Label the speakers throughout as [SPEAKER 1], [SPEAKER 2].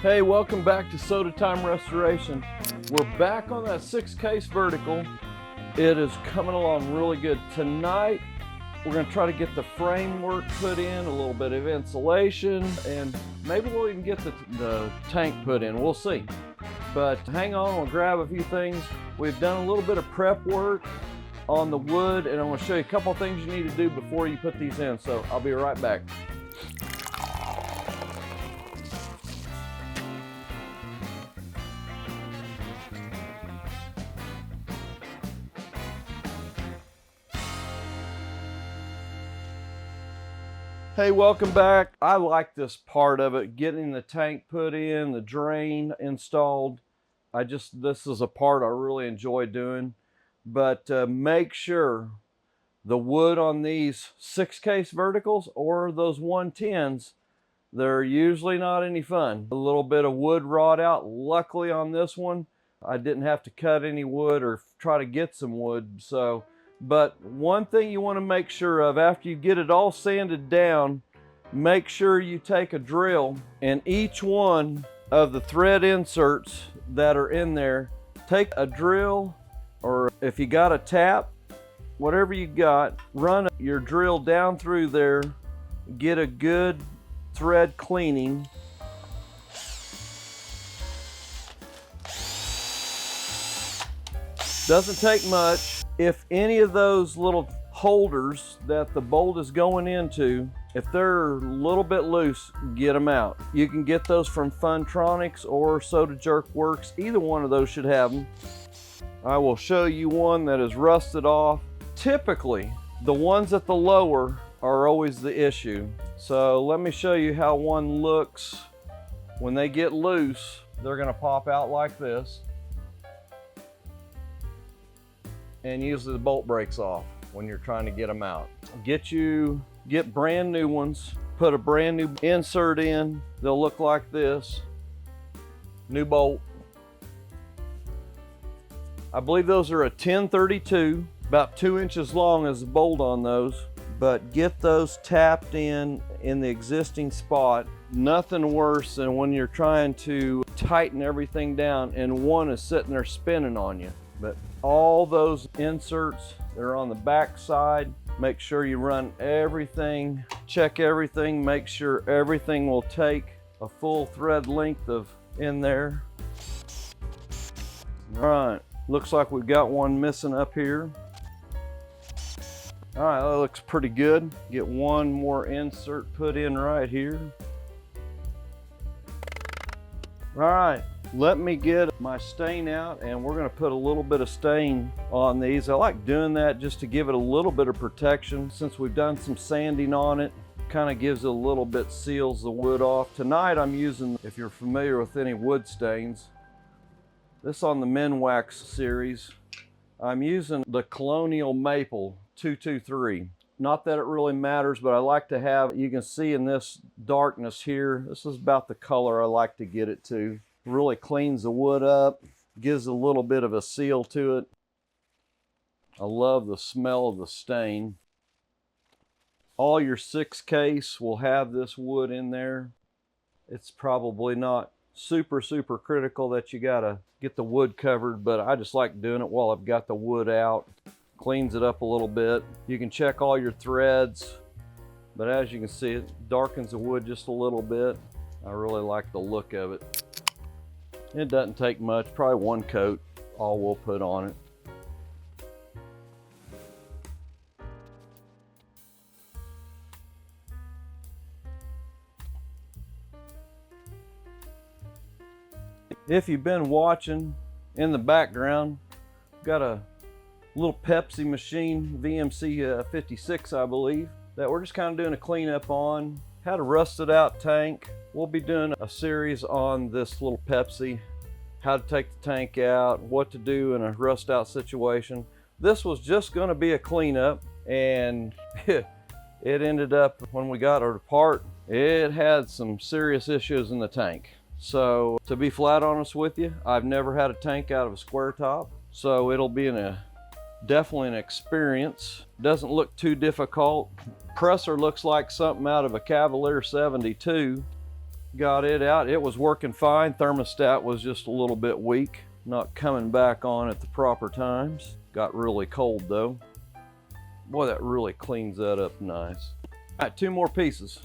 [SPEAKER 1] Hey, welcome back to Soda Time Restoration. We're back on that 6-case vertical. It is coming along really good. Tonight, we're going to try to get the framework put in, a little bit of insulation, and maybe we'll even get the tank put in. We'll see. But hang on, we'll grab a few things. We've done a little bit of prep work on the wood, and I'm going to show you a couple things you need to do before you put these in. So I'll be right back. Hey, welcome back. I like this part of it, getting the tank put in, the drain installed. This is a part I really enjoy doing. But make sure the wood on these 6-case verticals or those 110s, they're usually not any fun. A little bit of wood rot out. Luckily on this one, I didn't have to cut any wood or try to get some wood. But one thing you want to make sure of after you get it all sanded down, make sure you take a drill and each one of the thread inserts that are in there, take a drill, or if you got a tap, whatever you got, run your drill down through there, get a good thread cleaning. Doesn't take much. If any of those little holders that the bolt is going into, if they're a little bit loose, get them out. You can get those from Funtronics or Soda Jerk Works. Either one of those should have them. I will show you one that is rusted off. Typically, the ones at the lower are always the issue. So let me show you how one looks. When they get loose, they're gonna pop out like this. And usually the bolt breaks off when you're trying to get them out. Get brand new ones, put a brand new insert in. They'll look like this. New bolt. I believe those are a 1032, about 2 inches long is the bolt on those. But get those tapped in the existing spot. Nothing worse than when you're trying to tighten everything down and one is sitting there spinning on you. But all those inserts, they're on the back side. Make sure you run everything, check everything, make sure everything will take a full thread length in there. All right, looks like we've got one missing up here. All right, that looks pretty good. Get one more insert put in right here. All right. Let me get my stain out and we're going to put a little bit of stain on these. I like doing that just to give it a little bit of protection. Since we've done some sanding on it, kind of gives it a little bit, seals the wood off. Tonight I'm using, if you're familiar with any wood stains, this on the Minwax series, I'm using the Colonial Maple 223. Not that it really matters, but I like to have, you can see in this darkness here, this is about the color I like to get it to. Really cleans the wood up, gives a little bit of a seal to it. I love the smell of the stain. All your 6-case will have this wood in there. It's probably not super critical that you gotta get the wood covered, but I just like doing it while I've got the wood out. Cleans it up a little bit. You can check all your threads, but as you can see, it darkens the wood just a little bit. I really like the look of it. It doesn't take much, probably one coat, all we'll put on it. If you've been watching in the background, got a little Pepsi machine, VMC 56 I believe, that we're just kind of doing a cleanup on. Had a rusted out tank. We'll be doing a series on this little Pepsi, how to take the tank out, what to do in a rust out situation. This was just going to be a cleanup, and it ended up, when we got it apart, it had some serious issues in the tank. So to be flat honest with you, I've never had a tank out of a square top, so it'll be definitely an experience. Doesn't look too difficult. Presser looks like something out of a Cavalier 72. got it out. It was working fine. Thermostat was just a little bit weak, not coming back on at the proper times. Got really cold though. Boy, that really cleans that up nice. All right, 2 more pieces.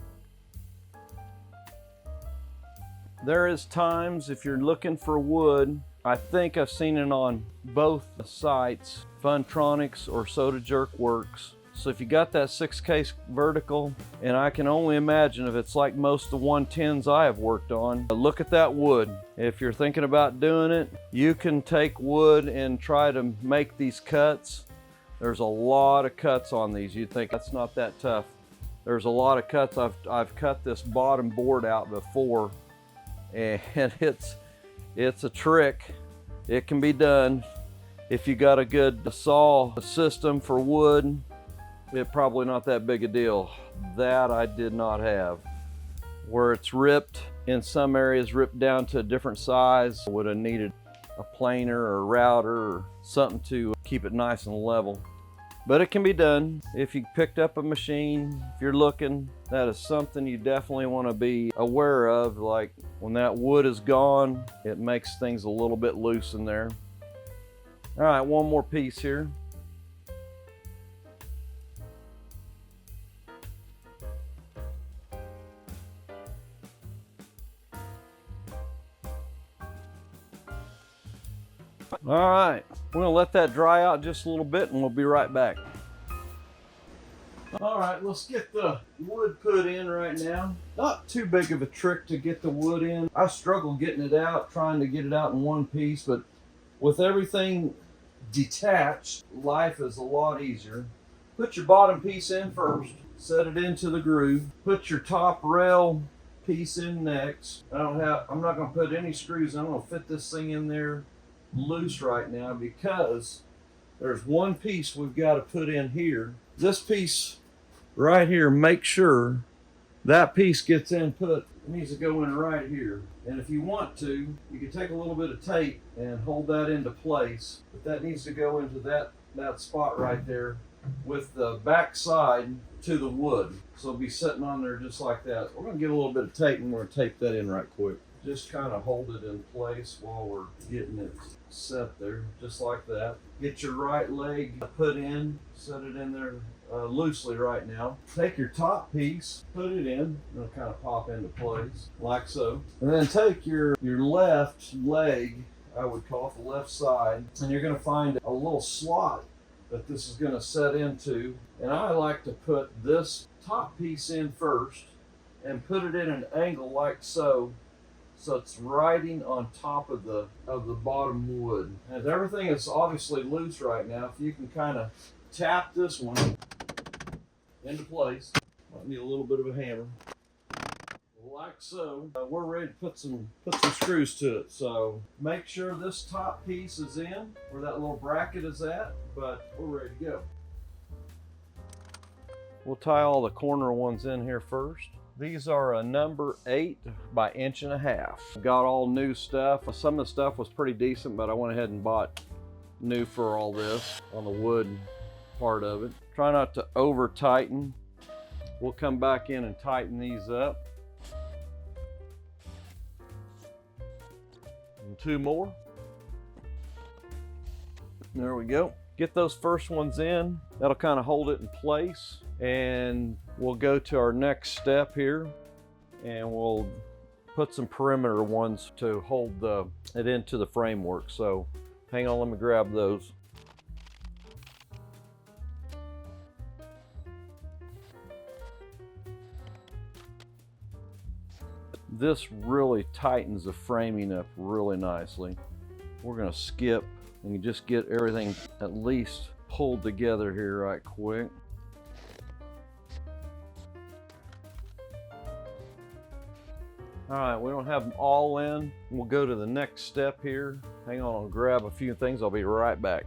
[SPEAKER 1] There is times if you're looking for wood, I think I've seen it on both sites, Funtronics or Soda Jerk Works. So if you got that 6 case vertical, and I can only imagine if it's like most of the 110s I have worked on, look at that wood. If you're thinking about doing it, you can take wood and try to make these cuts. There's a lot of cuts on these. You'd think that's not that tough. There's a lot of cuts. I've cut this bottom board out before, and it's a trick. It can be done. If you got a good saw system for wood, it's probably not that big a deal. That I did not have. Where it's ripped, in some areas ripped down to a different size, would have needed a planer or a router or something to keep it nice and level. But it can be done. If you picked up a machine, if you're looking, that is something you definitely want to be aware of. Like when that wood is gone, it makes things a little bit loose in there. All right, 1 more piece here. All right, we're gonna let that dry out just a little bit and we'll be right back. All right, let's get the wood put in right now. Not too big of a trick to get the wood in. I struggle getting it out, trying to get it out in one piece, but with everything detached, life is a lot easier. Put your bottom piece in first, set it into the groove. Put your top rail piece in next. I'm not gonna put any screws in. I'm gonna fit this thing in there loose right now because there's one piece we've got to put in here. This piece right here, make sure that piece gets in put. It needs to go in right here. And if you want to, you can take a little bit of tape and hold that into place. But that needs to go into that spot right there with the back side to the wood. So it'll be sitting on there just like that. We're gonna get a little bit of tape and we're gonna tape that in right quick. Just kind of hold it in place while we're getting it set there, just like that. Get your right leg put in, set it in there loosely right now. Take your top piece, put it in, it'll kind of pop into place, like so. And then take your left leg, I would call it the left side, and you're gonna find a little slot that this is gonna set into. And I like to put this top piece in first and put it in an angle like so. So it's riding on top of the bottom wood. And everything is obviously loose right now. If you can kind of tap this one into place, might need a little bit of a hammer, like so. We're ready to put some screws to it. So make sure this top piece is in where that little bracket is at, but we're ready to go. We'll tie all the corner ones in here first. These are a number 8 by 1.5 inches. Got all new stuff. Some of the stuff was pretty decent, but I went ahead and bought new for all this on the wood part of it. Try not to over tighten. We'll come back in and tighten these up. And 2 more. There we go. Get those first ones in. That'll kind of hold it in place. And we'll go to our next step here and we'll put some perimeter ones to hold it into the framework. So hang on, let me grab those. This really tightens the framing up really nicely. We're gonna skip and just get everything at least pulled together here right quick. All right, we don't have them all in. We'll go to the next step here. Hang on, I'll grab a few things. I'll be right back.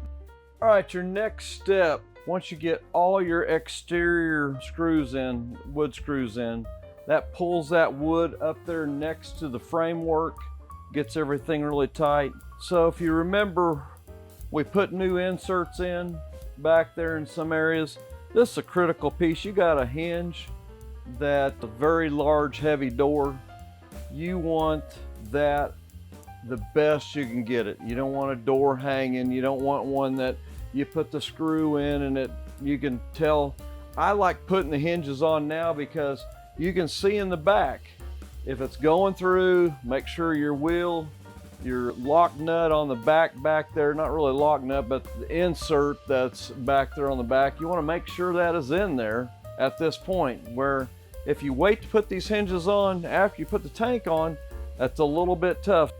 [SPEAKER 1] All right, your next step, once you get all your exterior screws in, wood screws in, that pulls that wood up there next to the framework, gets everything really tight. So if you remember, we put new inserts in back there in some areas. This is a critical piece. You got a hinge, that a very large, heavy door. you want that the best you can get it. You don't want a door hanging. You don't want one that you put the screw in and you can tell. I like putting the hinges on now because you can see in the back if it's going through. Make sure your lock nut on the back there, not really lock nut, but the insert that's back there on the back, you want to make sure that is in there at this point, where if you wait to put these hinges on after you put the tank on, that's a little bit tough.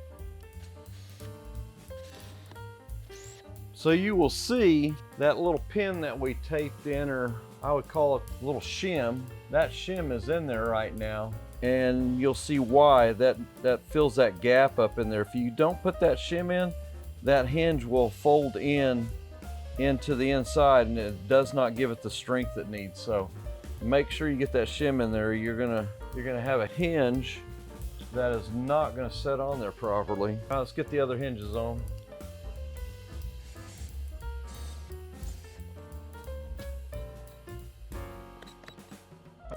[SPEAKER 1] So you will see that little pin that we taped in, or I would call it a little shim. That shim is in there right now, and you'll see why that fills that gap up in there. If you don't put that shim in, that hinge will fold into the inside, and it does not give it the strength it needs. So make sure you get that shim in there. You're gonna have a hinge that is not gonna set on there properly. All right, let's get the other hinges on.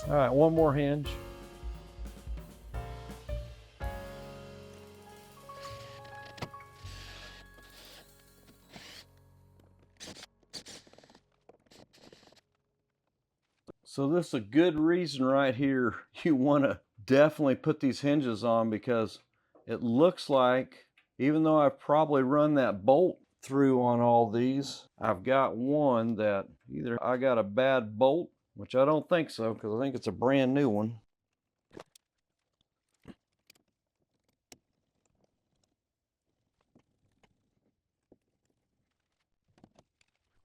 [SPEAKER 1] All right, one more hinge. So this is a good reason right here. You want to definitely put these hinges on, because it looks like, even though I've probably run that bolt through on all these, I've got one that either I got a bad bolt, which I don't think so, because I think it's a brand new one.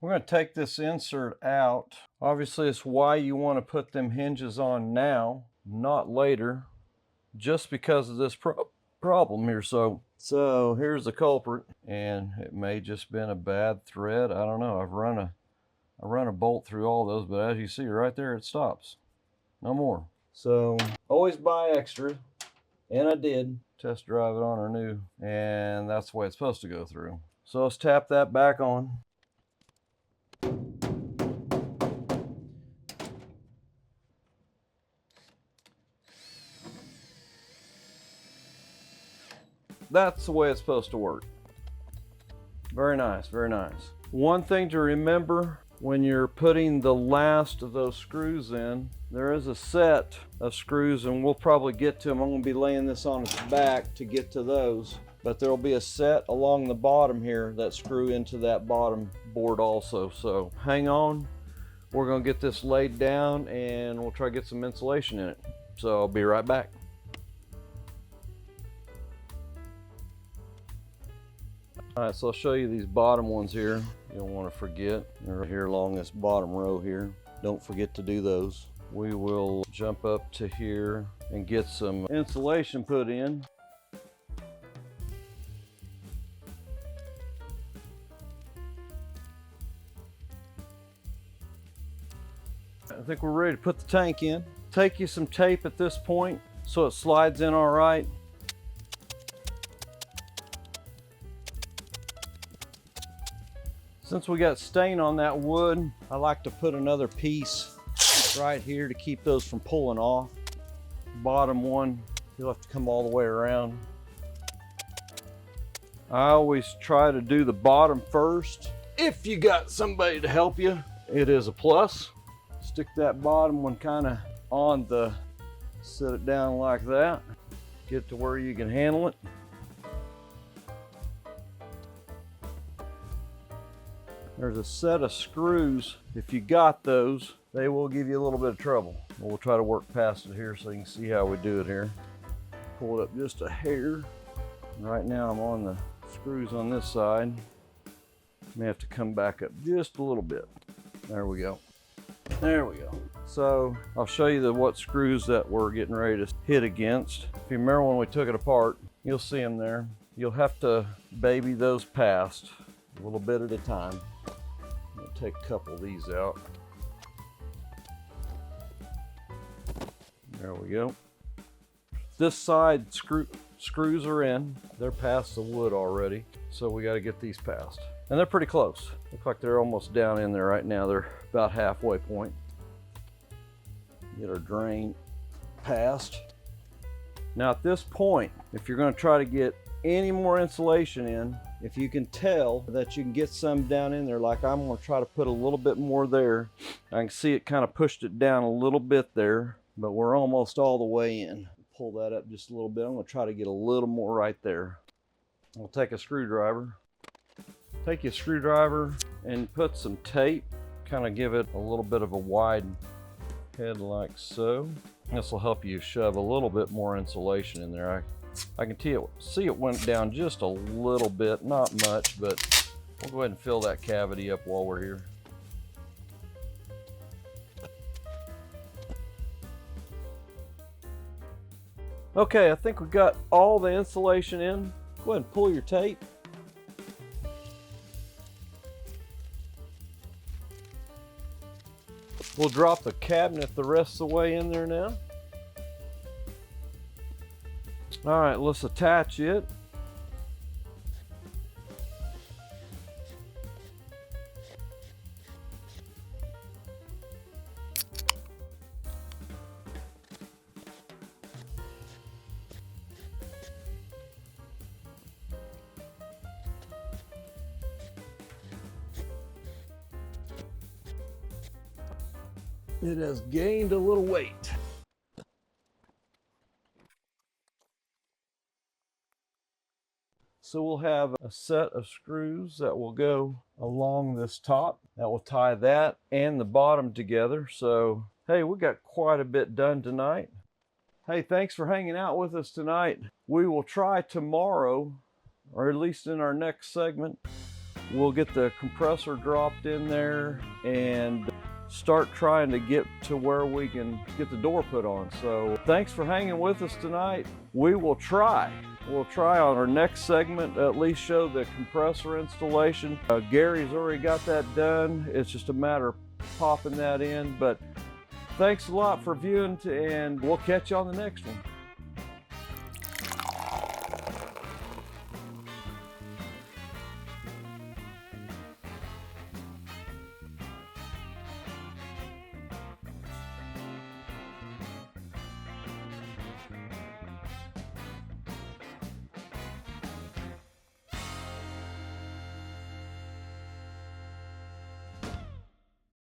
[SPEAKER 1] We're going to take this insert out. Obviously, it's why you want to put them hinges on now, not later, just because of this problem here. So here's the culprit, and it may just been a bad thread. I don't know. I run a bolt through all those, but as you see right there, it stops. No more. So always buy extra, and I did test drive it on our new, and that's the way it's supposed to go through. So let's tap that back on. That's the way it's supposed to work. Very nice, very nice. One thing to remember when you're putting the last of those screws in, there is a set of screws, and we'll probably get to them. I'm going to be laying this on its back to get to those, but there will be a set along the bottom here that screw into that bottom board also. So hang on, we're going to get this laid down and we'll try to get some insulation in it. So I'll be right back. All right, so I'll show you these bottom ones here. You don't want to forget. They're here along this bottom row here. Don't forget to do those. We will jump up to here and get some insulation put in. I think we're ready to put the tank in. Take you some tape at this point so it slides in all right. Since we got stain on that wood, I like to put another piece right here to keep those from pulling off. Bottom one, you'll have to come all the way around. I always try to do the bottom first. If you got somebody to help you, it is a plus. Stick that bottom one kind of on the, set it down like that. Get to where you can handle it. There's a set of screws. If you got those, they will give you a little bit of trouble. We'll try to work past it here so you can see how we do it here. Pull it up just a hair. Right now I'm on the screws on this side. May have to come back up just a little bit. There we go. There we go. So I'll show you what screws that we're getting ready to hit against. If you remember when we took it apart, you'll see them there. You'll have to baby those past a little bit at a time. I'm gonna take a couple of these out. There we go. This side screws are in. They're past the wood already, so we got to get these past. And they're pretty close. Look like they're almost down in there right now. They're about halfway point. Get our drain past. Now at this point, if you're going to try to get any more insulation in, if you can tell that you can get some down in there, like I'm going to try to put a little bit more there. I can see it kind of pushed it down a little bit there, but we're almost all the way in. Pull that up just a little bit. I'm going to try to get a little more right there. I'll take a screwdriver. Take your screwdriver and put some tape. Kind of give it a little bit of a wide head like so. This will help you shove a little bit more insulation in there. I can see it went down just a little bit, not much, but we'll go ahead and fill that cavity up while we're here. Okay, I think we got all the insulation in. Go ahead and pull your tape. We'll drop the cabinet the rest of the way in there now. All right, let's attach it. It has gained a little weight. So we'll have a set of screws that will go along this top that will tie that and the bottom together. So, hey, we got quite a bit done tonight. Hey, thanks for hanging out with us tonight. We will try tomorrow, or at least in our next segment, we'll get the compressor dropped in there and start trying to get to where we can get the door put on. So thanks for hanging with us tonight. We'll try on our next segment to at least show the compressor installation. Gary's already got that done. It's just a matter of popping that in. But thanks a lot for viewing, and we'll catch you on the next one.